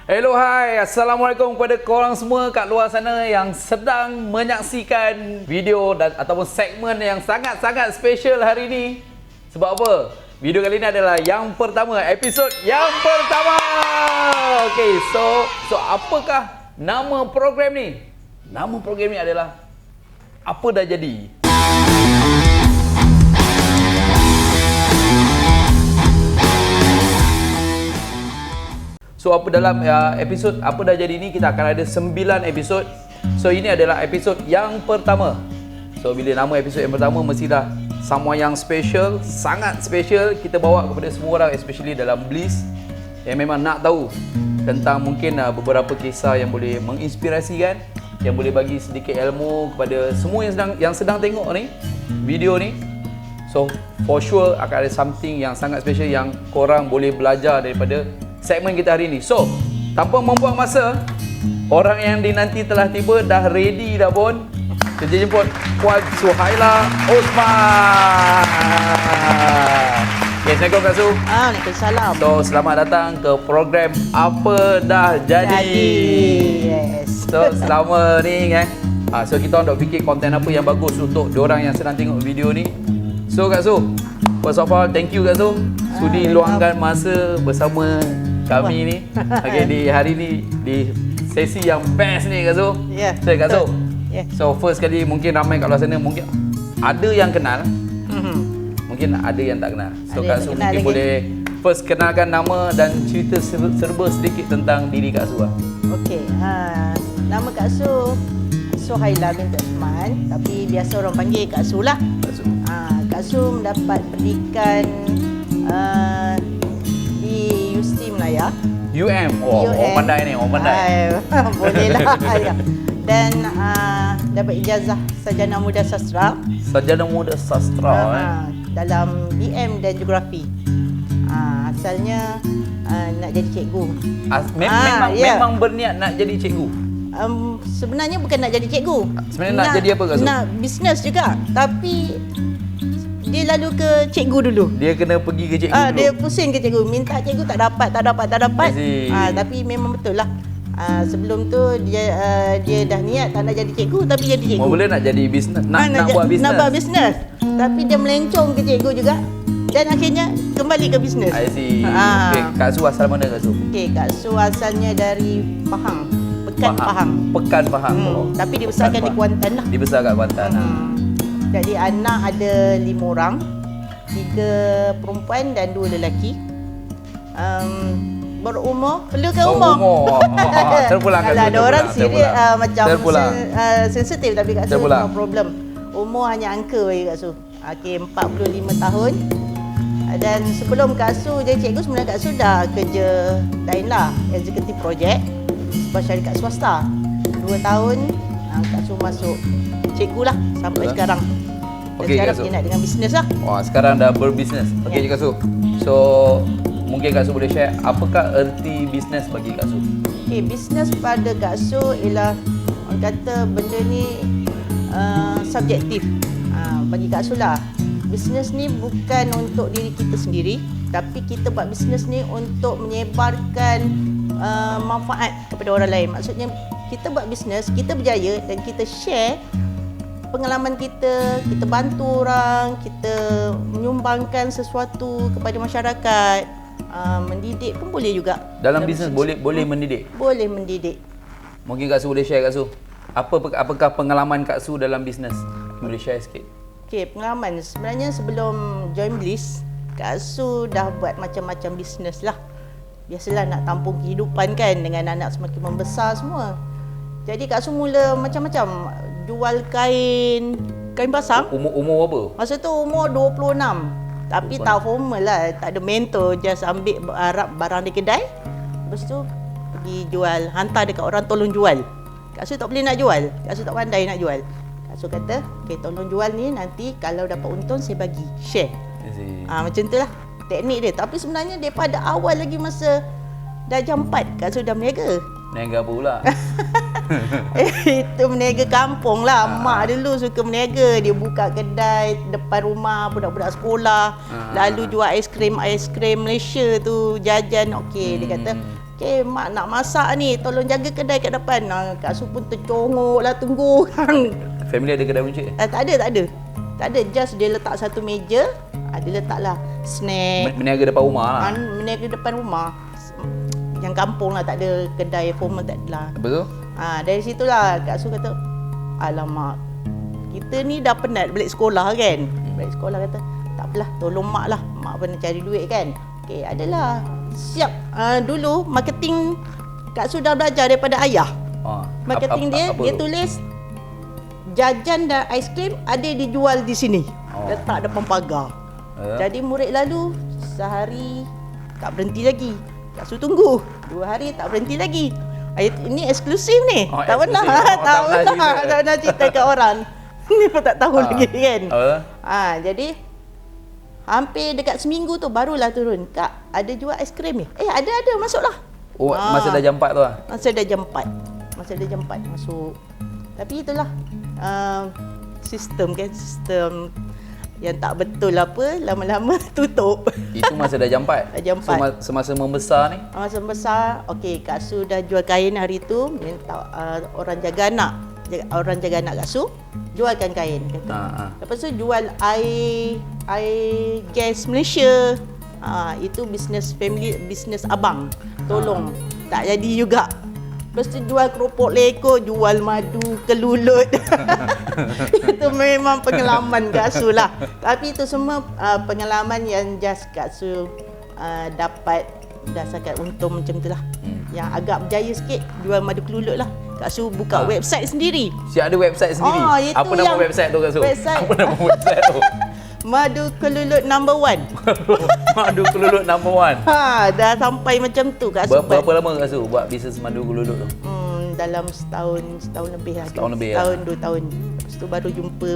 Hello, hai. Assalamualaikum kepada korang semua kat luar sana yang sedang menyaksikan video dan ataupun segmen yang sangat-sangat special hari ini. Sebab apa? Video kali ini adalah yang pertama, episod yang pertama. Okey, so apakah nama program ni? Nama program ni adalah Apa Dah Jadi. So dalam episod Apa Dah Jadi ni kita akan ada 9 episod. So ini adalah episod yang pertama. So bila nama episod yang pertama mestilah someone yang special, sangat special kita bawa kepada semua orang, especially dalam Bliss yang memang nak tahu tentang mungkin beberapa kisah yang boleh menginspirasikan, yang boleh bagi sedikit ilmu kepada semua yang sedang tengok ni video ni. So for sure akan ada something yang sangat special yang korang boleh belajar daripada segmen kita hari ini. So, tanpa membuang masa, orang yang dinanti telah tiba, dah ready dah pun. Kita jemput Puan Suhaila Osman. Okay, Assalamualaikum Kak Su. Waalaikumsalam. So, selamat datang ke program Apa Dah Jadi. Yes. So, selama ni kan, so kita orang nak fikir konten apa yang bagus untuk diorang yang sedang tengok video ni. So, Kak Su, first of all, thank you Kak Su sudi luangkan masa bersama kami ni. Okay, di hari ni di sesi yang best ni Kak Su. Ya. So Kak Su. Yeah. So first kali mungkin ramai kat luar sana mungkin ada yang kenal. Mungkin ada yang tak kenal. So Ada Kak yang Su tak mungkin kenal boleh first kenalkan nama dan cerita serba sedikit tentang diri Kak Su lah. Okey. Nama Kak Su Suhaila binti Osman, tapi biasa orang panggil Kak Su lah. Kak Su. Kak Su mendapat pendidikan di UST Melaya. UM. Oh, orang pandai ni, orang pandai. Boleh lah. Ya. Dan dapat ijazah Sarjana Muda Sastra. Sarjana Muda Sastra dalam BM dan Geografi. Asalnya nak jadi cikgu. Memang berniat nak jadi cikgu. Sebenarnya bukan nak jadi cikgu. Sebenarnya nak jadi apa Kak Su? Nak bisnes juga. Tapi dia lalu ke cikgu dulu. Dia kena pergi ke cikgu dulu. Dia pusing ke cikgu. Minta cikgu tak dapat. Tapi memang betul lah. Sebelum tu dia dah niat tak nak jadi cikgu tapi jadi cikgu. Mula nak jadi bisnes, nak buat bisnes. Nak buat bisnes. Tapi dia melencong ke cikgu juga. Dan akhirnya kembali ke bisnes. I see. Okay, Kak Su asal mana Kak Su? Okey, Kak Su asalnya dari Pahang. Pekan Pahang. Tapi dibesarkan di Kuantan lah. Dibesar kat Kuantan. Jadi anak ada 5 orang, 3 perempuan dan 2 lelaki. Berumur, perlu ke umur? Terpulang Kak Su. Kalau ada orang serius macam sensitif, tapi Kak Su no problem. Umur hanya angka bagi Kak Su. Okey, 45 tahun. Dan sebelum Kak Su jadi cikgu, sebenarnya Kak Su dah kerja lain lah, eksekutif projek sebuah syarikat swasta. 2 tahun Kak Su masuk cikgu lah sampai sekarang. Okey, sekarang dia nak dengan bisnes lah. Wah, sekarang dah berbisnes. Okey Kak Su. So, mungkin Kak Su boleh share apakah erti bisnes bagi Kak Su? Okey, bisnes pada Kak Su ialah orang kata benda ni subjektif. Bagi Kak Su lah, bisnes ni bukan untuk diri kita sendiri, tapi kita buat bisnes ni untuk menyebarkan manfaat kepada orang lain. Maksudnya kita buat bisnes, kita berjaya dan kita share pengalaman kita bantu orang, kita menyumbangkan sesuatu kepada masyarakat. Mendidik pun boleh juga. Dalam bisnes boleh mendidik. Boleh mendidik. Mungkin Kak Su boleh share Kak Su. Apakah pengalaman Kak Su dalam bisnes? Boleh share sikit. Okey, pengalaman sebenarnya sebelum join Bliss, Kak Su dah buat macam-macam bisnes lah. Biasalah nak tampung kehidupan kan dengan anak semakin membesar semua. Jadi Kak Su mula macam-macam, jual kain pasang. Umur apa? Masa tu umur 26. Tapi tak formal lah, tak ada mentor, just ambil barang di kedai. Lepas tu pergi jual, hantar dekat orang tolong jual. Kak Su tak boleh nak jual, Kak Su tak pandai nak jual. Kak Su kata, okay, tolong jual ni, nanti kalau dapat untung saya bagi, share. Macam tu lah teknik dia. Tapi sebenarnya daripada awal lagi masa dah jam 4, Kak Su dah berniaga. Berniaga apa pula? Itu berniaga kampung lah. Mak dulu suka berniaga. Dia buka kedai depan rumah budak-budak sekolah. Lalu jual aiskrim Malaysia tu, jajan. Okey, dia kata okey, mak nak masak ni, tolong jaga kedai kat depan. Kak Su pun tercongok lah tunggu. Family ada kedai runcit? Tak ada. Tak ada, just dia letak satu meja, dia letaklah snack. Meniaga depan rumah lah. Meniaga depan rumah. Yang kampung lah, tak ada kedai formal, tak ada lah. Apa tu? Dari situlah Kak Su kata, alamak, kita ni dah penat balik sekolah kan. Balik sekolah kata, tak apalah, tolong mak lah. Mak pernah cari duit kan. Okey, adalah. Siap. Dulu marketing Kak Su dah belajar daripada ayah. Marketing dia tulis jajan dan aiskrim ada dijual di sini. Letak depan pagar. Jadi murid lalu sehari tak berhenti lagi. Kak Su tunggu 2 hari tak berhenti lagi. Ini eksklusif ni. Tak pernah cerita kat orang. Ni pun tak tahu lagi kan. Jadi hampir dekat seminggu tu barulah turun. Kak, ada jual aiskrim ni? Ada, masuklah. Masa dah jam 4 tu lah? Masa dah jam 4 masuk. Tapi itulah sistem yang tak betul apa, lama-lama tutup. Itu masa dah jam 4? Dah jam 4. Semasa membesar ni? Masa membesar, okey, Kak Su dah jual kain hari tu, minta orang jaga anak Kak Su jualkan kain kata. Lepas tu jual air gas Malaysia. Itu bisnes family, bisnes abang. Tolong. Tak jadi juga. Lepas tu jual keropok leko, jual madu kelulut. Itu memang pengalaman Kak Su lah. Tapi itu semua pengalaman yang just Kak Su dapat berdasarkan untung macam tu lah. Yang agak berjaya sikit, jual madu kelulut lah. Kak Su buka website sendiri. Siap ada website sendiri? Apa nama website tu Kak Su? Apa nama website tu? Madu kelulut number 1. Madu kelulut number 1. Dah sampai macam tu Kak Su. Berapa lama Kak Su buat bisnes madu kelulut tu? Dalam setahun lebih lah. Setahun 2 tahun. Lepas tu baru jumpa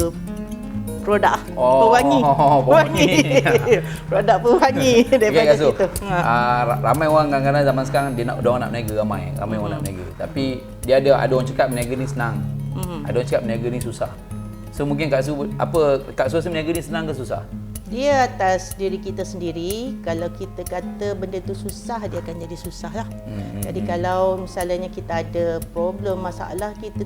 produk pewangi. Produk pewangi daripada situ. Ramai orang kadang-kadang zaman sekarang dia nak berniaga ramai orang nak berniaga. Tapi dia ada orang cakap berniaga ni senang. Ada orang cakap berniaga ni susah. So mungkin Kak Su rasa berniaga ni senang ke susah? Dia atas diri kita sendiri. Kalau kita kata benda tu susah, dia akan jadi susah lah. Jadi kalau misalnya kita ada problem, masalah, kita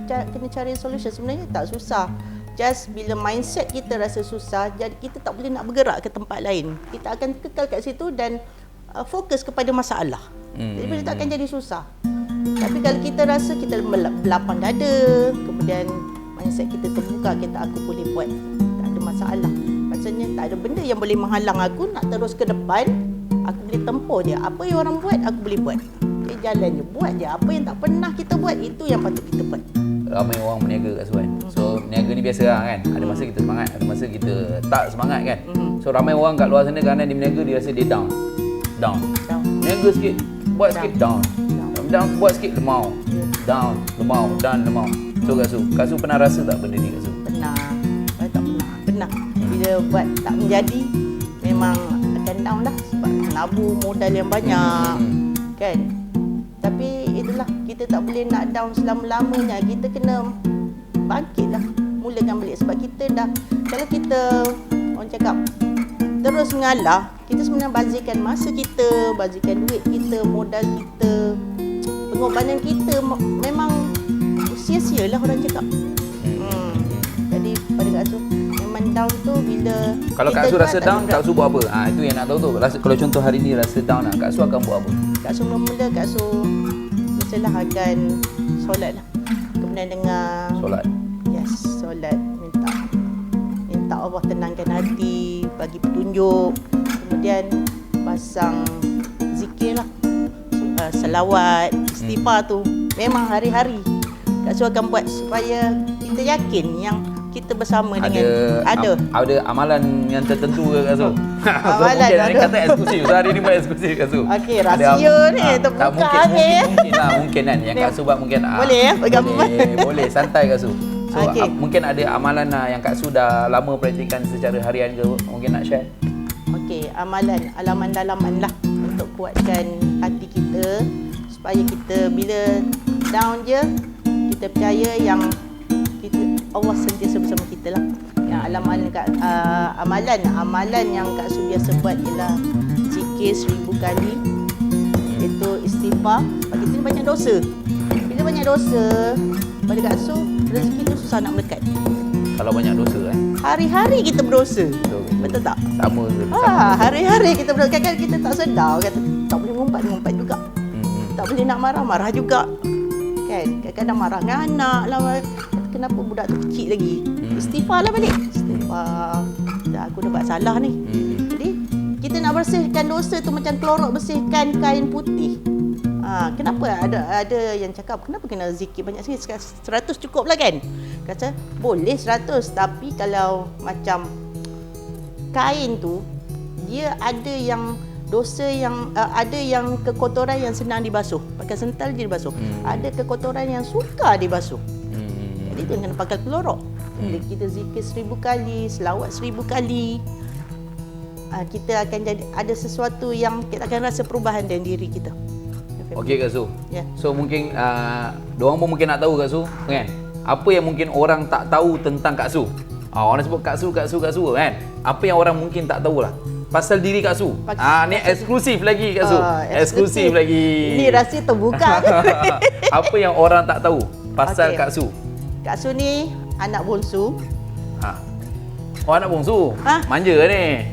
kena cari solution. Sebenarnya tak susah. Just bila mindset kita rasa susah, jadi kita tak boleh nak bergerak ke tempat lain. Kita akan kekal kat situ dan fokus kepada masalah. Jadi benda tak akan jadi susah. Tapi kalau kita rasa kita berlapang dada, kemudian mindset kita terbuka, aku boleh buat, tak ada masalah. Maksudnya tak ada benda yang boleh menghalang aku nak terus ke depan. Aku boleh tempuh je. Apa yang orang buat, aku boleh buat. Jalan je, buat je. Apa yang tak pernah kita buat, itu yang patut kita buat. Ramai orang berniaga Kak Su kan. So berniaga ni biasa lah kan. Ada masa kita semangat, ada masa kita tak semangat kan. So ramai orang kat luar sana kerana dia berniaga, dia rasa dia down. Berniaga sikit, buat sikit down. Buat sikit lemau. Down, lemau. So Kak Su pernah rasa tak benda ni Kak Su? Pernah. Pernah. Bila buat tak menjadi, memang akan down lah. Sebab nabur modal yang banyak. Kan? Tapi itulah, kita tak boleh nak down selama-lamanya. Kita kena bangkit lah. Mulakan balik. Sebab kita dah, kalau kita, orang cakap, terus mengalah, kita sebenarnya bazirkan masa kita, bazirkan duit kita, modal kita, pengorbanan kita, memang sia-sia lah orang cakap. Jadi pada Kak Su, memang down tu bila kalau Kak Su rasa down, Kak Su buat apa? Itu yang nak tahu tu. Kalau contoh hari ni rasa down lah, Kak Su akan buat apa? Kak Su mula-mula Kak Su biasalah akan solat lah. Kemudian dengar solat. Yes, solat, minta Allah tenangkan hati, bagi petunjuk. Kemudian pasang zikir lah, selawat, istighfar tu memang hari-hari Kak Su akan buat supaya kita yakin yang kita bersama dengan ada amalan yang tertentu ke Kak Su? Amalan mungkin ada. Kata eksklusif. Hari ni buat eksklusif Kak Su. Okey, rahsia ni terbuka mungkin kan yang Kak Su buat mungkin boleh ya pegang boleh santai Kak Su. So mungkin ada amalan yang Kak Su dah lama praktikan secara harian ke, mungkin nak share? Okey, amalan dalaman lah untuk kuatkan hati kita supaya kita bila down je, kita percaya yang Allah sentiasa bersama kita lah. Yang amalan yang Kak Su biasa buat ialah zikir 1000 kali. Itu istighfar. Sebab kita ni banyak dosa. Bila banyak dosa, pada Kak Su, rezeki tu susah nak melekat. Kalau banyak dosa Hari-hari kita berdosa. Betul. Betul tak? Sama ke? Hari-hari kita berdosa. Kadang-kadang kita tak sedar. Kata, tak boleh ngumpat juga. Tak boleh nak marah juga. Kan? Kadang-kadang marah dengan anak lah. Kenapa budak tu kecil lagi? Istighfar lah balik. Istighfar. Dah aku dah buat salah ni. Jadi, kita nak bersihkan dosa tu macam kelorok bersihkan kain putih. Kenapa ada yang cakap kenapa kena zikir banyak sikit, 100 cukup lah kan? Kata boleh 100, tapi kalau macam kain tu dia ada yang dosa yang ada yang kekotoran yang senang dibasuh, pakai sental je dibasuh. Ada kekotoran yang sukar dibasuh. Jadi tu kena pakai kelorok. Bila kita zikir 1000 kali, selawat 1000 kali, kita akan jadi ada sesuatu yang kita akan rasa perubahan dalam diri kita. Okey Kak Su. Ya. So mungkin diorang pun mungkin nak tahu Kak Su, kan? Apa yang mungkin orang tak tahu tentang Kak Su? Orang sebut Kak Su kan? Apa yang orang mungkin tak tahulah pasal diri Kak Su? Ni eksklusif lagi Kak Su. Eksklusif lagi. Ini rahsia terbuka. Apa yang orang tak tahu pasal Kak Su? Kak Su ni anak bongsu. Oh, anak bongsu. Manja ni.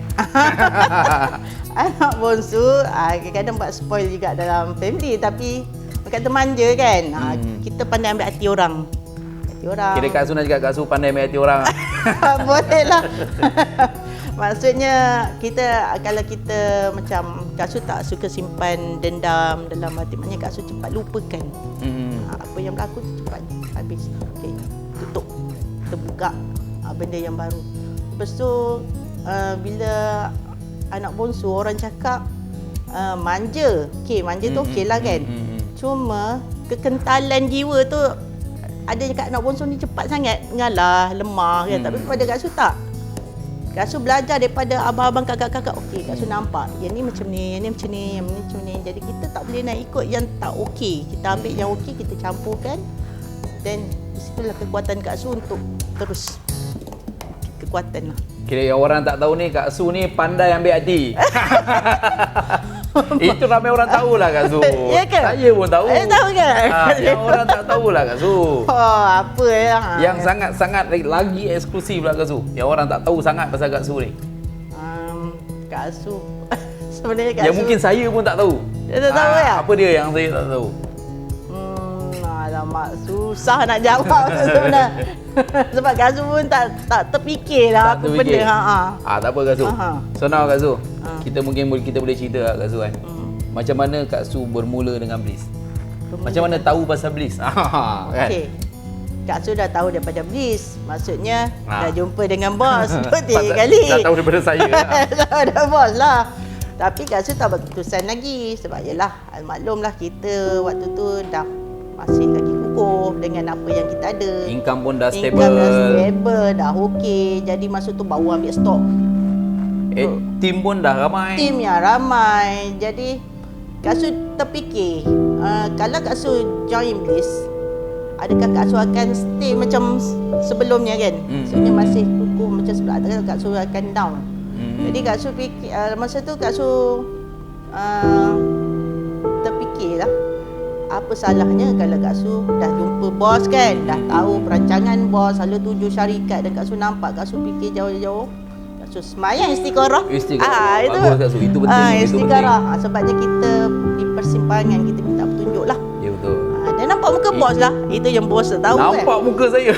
Anak bongsu, kadang-kadang buat spoil juga dalam family, tapi kata manja kan. Kita pandai ambil hati orang. Kira Kak Su nak cakap Kak Su pandai ambil hati orang. Boleh lah. Maksudnya kalau kita macam Kak Su tak suka simpan dendam dalam hati, maknanya Kak Su cepat lupakan. Apa yang berlaku tu cepat habis. Okay, tutup, terbuka benda yang baru. Lepas tu bila anak bongsu orang cakap manja. Okey, manja tu okey lah kan. Cuma kekentalan jiwa tu ada cakap anak bongsu ni cepat sangat ngalah, lemah kan. Tapi pada Kak Su tak. Kak Su belajar daripada abang-abang, kakak-kakak. Okey, Kak Su nampak yang ni macam ni, yang ni macam ni, yang ni macam ni. Jadi kita tak boleh nak ikut yang tak okey. Kita ambil yang okey, kita campurkan. Dan di situlah kekuatan Kak Su untuk terus kekuatan lah. Kira yang orang tak tahu ni, Kak Su ni pandai ambil hati. Itu ramai orang tahulah Kak Su. Ya ke? Saya pun tahu. Tahu ke? Yang orang tak tahulah Kak Su. Apa yang? Yang sangat-sangat lagi eksklusif lah Kak Su. Yang orang tak tahu sangat pasal Kak Su ni. Kak Su. Sebenarnya Kak Su. Yang mungkin saya pun tak tahu. Dia tak tahu ya? Apa dia yang saya tak tahu? Alamak, susah nak jawab sebenarnya. Sebab Kak Su pun tak terfikirlah apa benda. Tak apa Kak Su. So now Kak Su, kita boleh cerita lah Kak Su kan. Macam mana Kak Su bermula dengan Bliss? Macam mana tahu pasal Bliss? Kan? Okey. Kak Su dah tahu daripada Bliss. Maksudnya dah jumpa dengan bos 2-3 kali. Dah tahu daripada saya. Tahu dah bos lah. Tapi Kak Su tak buat keputusan lagi. Sebab yelah, maklumlah kita waktu tu dah masih lagi kukuh dengan apa yang kita ada. Income pun dah stable. Income dah stable, dah okey. Jadi masa tu baru ambil stok. Tim pun dah ramai. Tim yang ramai. Jadi Kak Su terfikir, kalau Kak Su join Bliss, adakah Kak Su akan stay macam sebelumnya kan? Maksudnya masih kukuh macam sebelum, adakah Kak Su akan down? Jadi Kak Su fikir, masa tu Kak Su terfikirlah, apa salahnya kalau Kak Su dah jumpa bos kan, dah tahu perancangan bos, selalu tuju syarikat, dan Kak Su nampak, Kak Su fikir jauh-jauh, Kak Su semayang istiqarah. Itu Bagus Kak Su, itu penting. Istiqarah. Sebabnya kita di persimpangan, kita minta petunjuk lah. Ya betul. Dan nampak muka bos lah. Itu yang bos tak tahu kan. Nampak muka saya.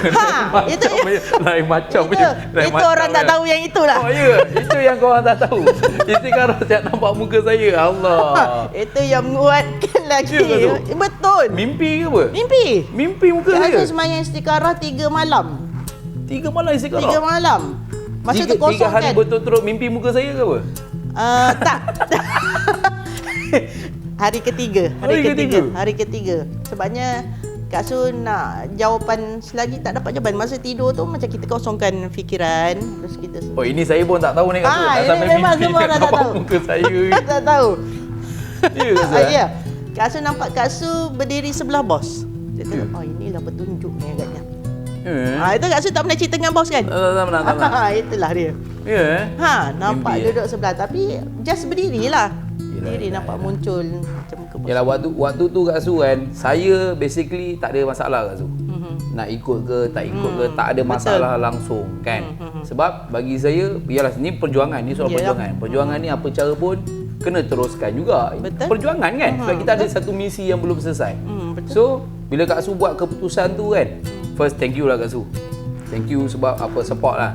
Itu lain macam itu orang tak tahu yang itulah. Oh ya, itu yang korang tak tahu. Istiqarah tak nampak muka saya. Allah. Itu yang menguatkan lagi. Ya, betul. Mimpi ke apa? Mimpi muka saya. Kak Su semayang istiqarah 3 malam. 3 malam istiqarah? 3 malam. Masa tu kosong 3 hari kan. betul-betul mimpi muka saya ke apa? Tak. Hari ketiga. Sebabnya Kak Su nak jawapan selagi tak dapat jawapan. Masa tidur tu macam kita kosongkan fikiran. Terus kita Oh, ini saya pun tak tahu ni Kak Su. ini memang semua orang tak tahu. Muka saya. Tak tahu. Ya Kak Su. Ya. Kak Su nampak Kak Su berdiri sebelah bos. Dia tahu, inilah petunjuk ni agaknya. Itu Kak Su tak pernah cerita dengan bos kan? Tak pernah. Itulah dia. Ya. Nampak Mimpi, duduk sebelah, tapi just berdiri lah. sendiri nampak muncul macam muka bos. Yalah, waktu tu Kak Su kan, saya basically tak ada masalah Kak Su. Nak ikut ke tak ikut ke, tak ada masalah langsung kan. Sebab bagi saya, yalah, ni perjuangan, ni soal perjuangan. Perjuangan ni apa cara pun kena teruskan juga. Betul. Perjuangan kan, sebab kita ada satu misi yang belum selesai. Betul. So, bila Kak Su buat keputusan tu kan, first thank you lah Kak Su. Thank you sebab apa, support lah.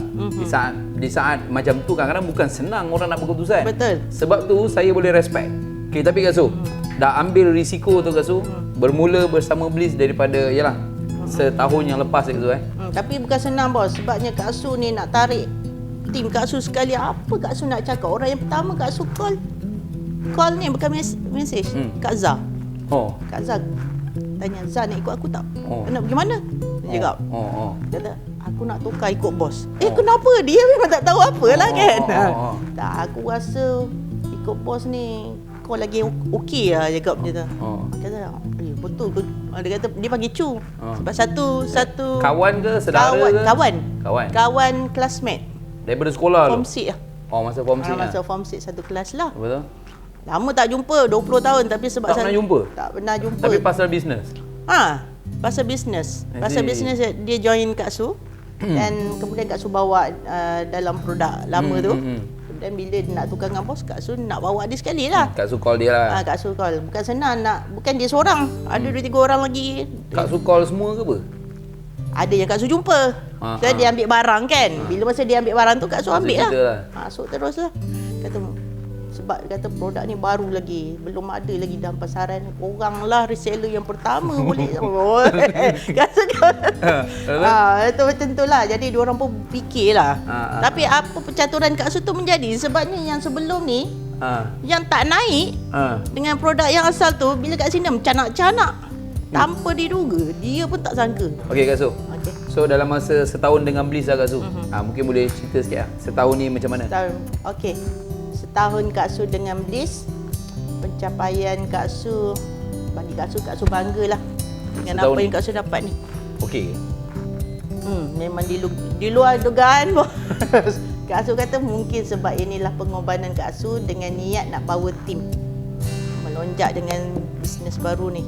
Di saat macam tu kadang-kadang bukan senang orang nak berkeputusan. Betul. Sebab tu saya boleh respect. Okay, tapi Kak Su, dah ambil risiko tu Kak Su, bermula bersama Bliss daripada, yalah, setahun yang lepas Kak Su Tapi bukan senang bos, sebabnya Kak Su ni nak tarik tim Kak Su sekali. Apa Kak Su nak cakap? Orang yang pertama Kak Su call ni bukan mesej. Kak Zah. Oh. Kak Zah tanya, Zah nak ikut aku tak? Oh. Nak pergi mana? Dia cakap. Dia kata, aku nak tukar ikut bos. Kenapa? Dia memang tak tahu apalah kan. Tak, aku rasa ikut bos ni kau lagi okey lah, cakap dia tu. Dia kata, betul ke? Dia kata dia panggil Cu. Sebab satu Kawan ke, saudara ke? Kawan classmate. Daripada sekolah Form tu? 6 lah. Masa form 6 Masa form 6 satu kelas lah. Betul. Lama tak jumpa, 20 tahun, tapi sebab Tak pernah jumpa? Tak pernah jumpa. Tapi pasal bisnes? Pasal bisnes. Pasal bisnes dia join Kak Su. Dan kemudian Kak Su bawa dalam produk lama tu. Kemudian bila dia nak tukar dengan bos, Kak Su nak bawa dia sekali lah. Kak Su call dia lah. Kak Su call. Bukan senang nak, bukan dia seorang. Ada 2-3 orang lagi. Kak Su call semua ke apa? Ada yang Kak Su jumpa. So dia ambil barang kan. Bila masa dia ambil barang tu, Kak Su ambil lah. Masuk terus lah. Sebab kata produk ni baru lagi, belum ada lagi dalam pasaran. Orang lah reseller yang pertama boleh. Kata itu macam tu lah. Jadi diorang pun fikirlah. Tapi apa percaturan Kak Su tu menjadi, sebabnya yang sebelum ni yang tak naik dengan produk yang asal tu, bila kat sini canak-canak tanpa diduga, dia pun tak sangka. Okey Kak Su. So dalam masa setahun dengan Bliss lah Kak Su, mungkin boleh cerita sikit lah, setahun ni macam mana? Okey. Setahun Kak Su dengan Bliss, pencapaian Kak Su, bagi Kak Su bangga lah dengan setahun apa yang Kak Su dapat ni. Okey. Memang di luar dugaan bos. Kak Su kata mungkin sebab inilah pengorbanan Kak Su dengan niat nak bawa tim melonjak dengan bisnes baru ni.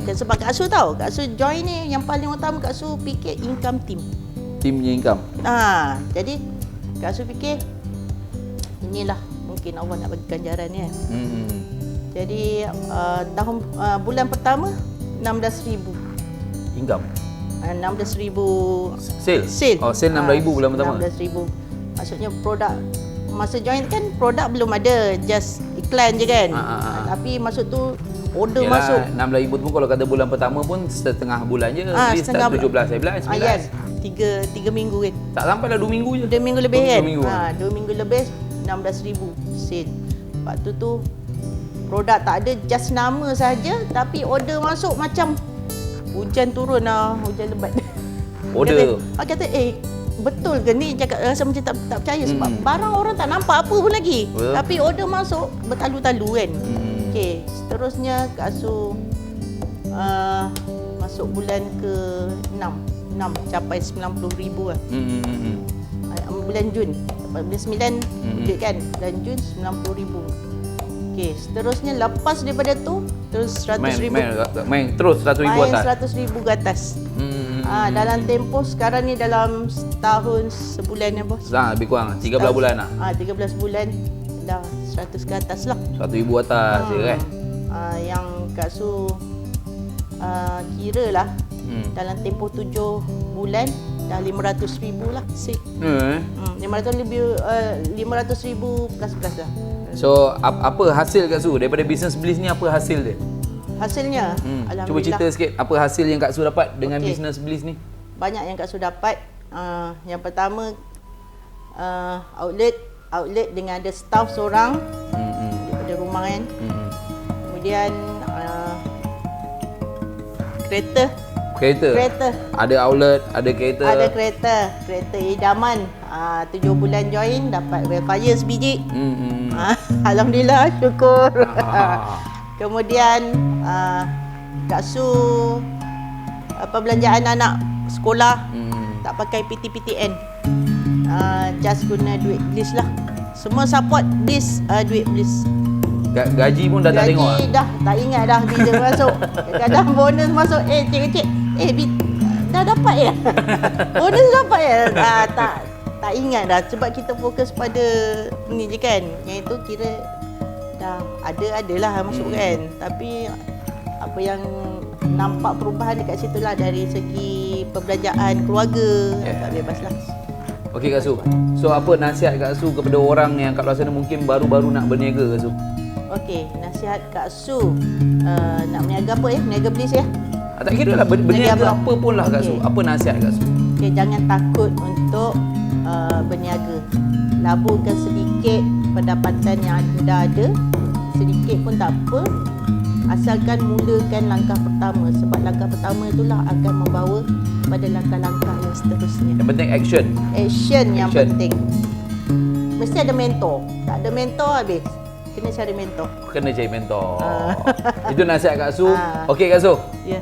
Dan sebab Kak Su tahu, Kak Su join ni yang paling utama Kak Su fikir income tim. Timnya income. Jadi Kak Su fikir inilah mungkin Allah nak bagi ganjaran ni. Jadi bulan pertama 16,000 income. 16,000 sale. Sale 16,000 bulan pertama. 16,000. Maksudnya produk masa join kan produk belum ada, just iklan je kan. Tapi maksud tu order masuk 16,000 tu pun kalau kata bulan pertama pun setengah bulan je. Start 17, 19. Yes. 3 minggu kan. Tak sampai lah 2 minggu je. 2 minggu lebih kan. 2 minggu lebih 16,000 sale. Lepas tu produk tak ada, just nama saja, tapi order masuk macam hujan turun lah, hujan lebat. Order. Kata betul ke ni, cakap rasa macam tak percaya sebab barang orang tak nampak apa pun lagi. Tapi order masuk bertalu-talu kan. Okey, seterusnya Kak Su masuk bulan ke-6 capai 90,000 lah. Bulan Jun. Bulan 9 wujud kan. Bulan Jun 90,000. Okey, seterusnya lepas daripada tu terus 100,000. Main terus 100,000 atas. 100,000 ke atas. Dalam tempoh sekarang ni dalam setahun sebulan ya bos. Lebih kurang 13 bulan lah. 13 bulan dah 100 ke atas lah. 100,000 atas je kan. Yang Kak Su kira lah dalam tempoh 7 bulan dah 500,000 lah. 500,000 plus lah. So apa hasil Kak Su daripada bisnes Bliss ni, apa hasil dia? Hasilnya alhamdulillah. Cuba cerita sikit apa hasil yang Kak Su dapat dengan bisnes Bliss ni. Banyak yang Kak Su dapat. Yang pertama outlet dengan ada staff seorang daripada rumah kan. Kemudian kereta. Ada outlet, ada kereta. Ada kereta idaman. 7 bulan join dapat welfare sebiji. Alhamdulillah, syukur. Kemudian Kak Su perbelanjaan anak sekolah tak pakai PTPTN. Just guna duit Bliss lah. Semua support Bliss, duit Bliss. Gaji pun dah tak tengok. Gaji dah tak ingat dah bila masuk. Kadang bonus masuk, cik-cik, dah dapat ya? Bonus dapat ya? Tak ingat dah sebab kita fokus pada ni je kan. Yang itu kira dah adalah masuk kan. Tapi apa yang nampak perubahan dekat situ lah dari segi perbelanjaan keluarga. Tak bebas lah. Okey Kak Su. So apa nasihat Kak Su kepada orang yang kat luar sana mungkin baru-baru nak berniaga Kak Su? Okey, nasihat Kak Su. Nak berniaga apa ya? Berniaga belis ya? Tak kira lah berniaga apa pun lah Kak Su. Apa nasihat Kak Su? Okey, jangan takut untuk berniaga. Laburkan sedikit pendapatan yang anda ada. Sedikit pun tak apa. Asalkan mulakan langkah pertama. Sebab langkah pertama itulah akan membawa pada langkah-langkah yang seterusnya. Yang penting action. Action yang penting. Mesti ada mentor. Tak ada mentor habis. Kena cari mentor. Kena cari mentor. Itu nasihat Kak Su. Okey Kak Su. Ya.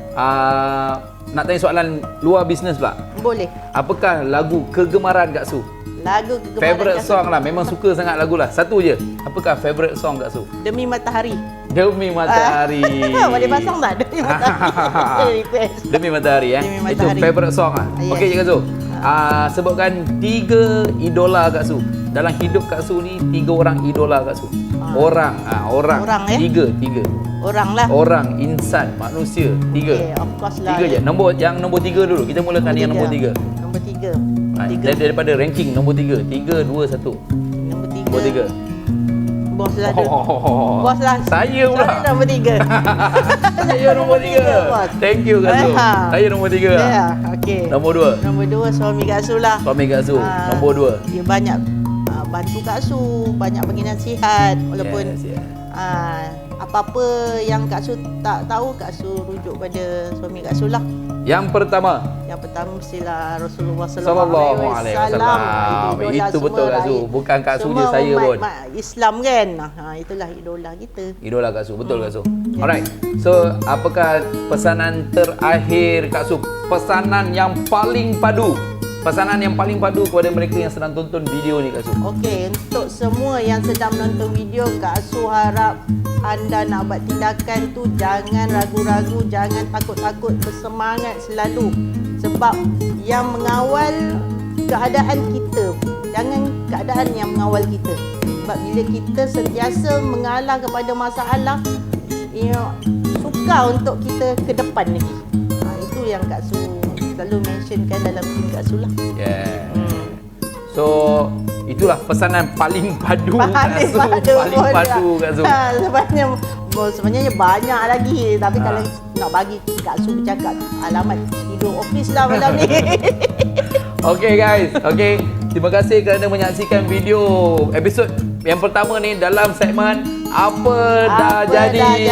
Nak tanya soalan luar bisnes pula. Boleh. Apakah lagu kegemaran Kak Su? Lagu kegemaran Favorite Kak Su. song lah. Memang suka sangat lagu lah. Satu je. Apakah favorite song Kak Su? Demi Matahari. Demi Matahari. Boleh pasang tak? Demi Matahari. Request. Demi Matahari Demi Itu Matahari. favorite song lah. Yes. Okey Kak Su. Sebutkan 3 idola Kak Su. Dalam hidup Kak Su ni 3 orang idola Kak Su. Orang. Orang, ya? 3. Orang lah. Orang, insan, manusia. 3. Okay, of course lah. 3 je. Yang nombor 3 dulu. Kita mulakan yang nombor 3. Nombor 3. Daripada ranking nombor 3. 3, 2, 1. Nombor 3. Nombor 3. Bos lah tu. Bos lah. Saya pula. Saya nombor 3. Saya nombor 3. Thank you Kak Su. Saya nombor 3 lah. Ya, okey. Nombor 2. Nombor 2 suami Kak Su lah. Suami Kak Su. Nombor 2. Dia banyak bantu Kak Su, banyak bagi nasihat walaupun Yes. apa-apa yang Kak Su tak tahu, Kak Su rujuk pada suami Kak Su lah. Yang pertama mestilah Rasulullah Sallallahu Alaihi Wasallam. Itu betul Kak Su. Bukan Kak Su je, saya pun. Islam kan. Itulah idola kita. Idola Kak Su. Betul Kak Su. Alright. So, apakah pesanan terakhir Kak Su? Pesanan yang paling padu. Pesanan yang paling padu kepada mereka yang sedang tonton video ni Kak Su. Okey, untuk semua yang sedang menonton video, Kak Su harap anda nak buat tindakan tu jangan ragu-ragu, jangan takut-takut, bersemangat selalu. Sebab yang mengawal keadaan kita, jangan keadaan yang mengawal kita. Sebab bila kita sentiasa mengalah kepada masalah, sukar untuk kita ke depan lagi. Itu yang Kak Su selalu mentionkan dalam tim Kak Su lah. Yeah. So, itulah pesanan paling padu Kak Su. Paling padu Kak Su. Sebenarnya banyak lagi, tapi kalau nak bagi Kak Su bercakap, alamat tidur office lah malam ni. Okay guys, okay. Terima kasih kerana menyaksikan video episod yang pertama ni dalam segmen Apa Dah Jadi.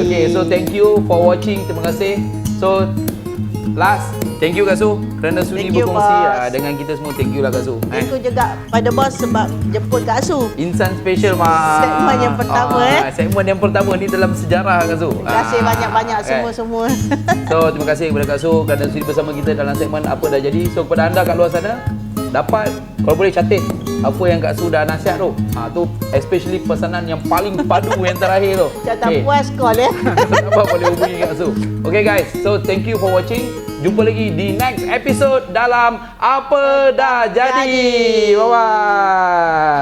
Okay, so thank you for watching. Terima kasih. So, last, thank you Kak Su kerana sudi berkongsi dengan kita semua. Thank you lah Kak Su. Thank you juga pada bos sebab jemput Kak Su. Insan special mah. Segmen yang pertama Segmen yang pertama ni dalam sejarah Kak Su. Terima kasih banyak-banyak semua-semua. So, terima kasih kepada Kak Su kerana sudi bersama kita dalam segmen Apa Dah Jadi. So, kepada anda kat luar sana, dapat kalau boleh catat apa yang Kak Su dah nasihat tu. Tu especially pesanan yang paling padu yang terakhir tu. Tak puas call ya. Tak apa, boleh hubungi Kak Su. Okay guys, so thank you for watching. Jumpa lagi di next episode dalam Apa Dah Jadi. Bye-bye.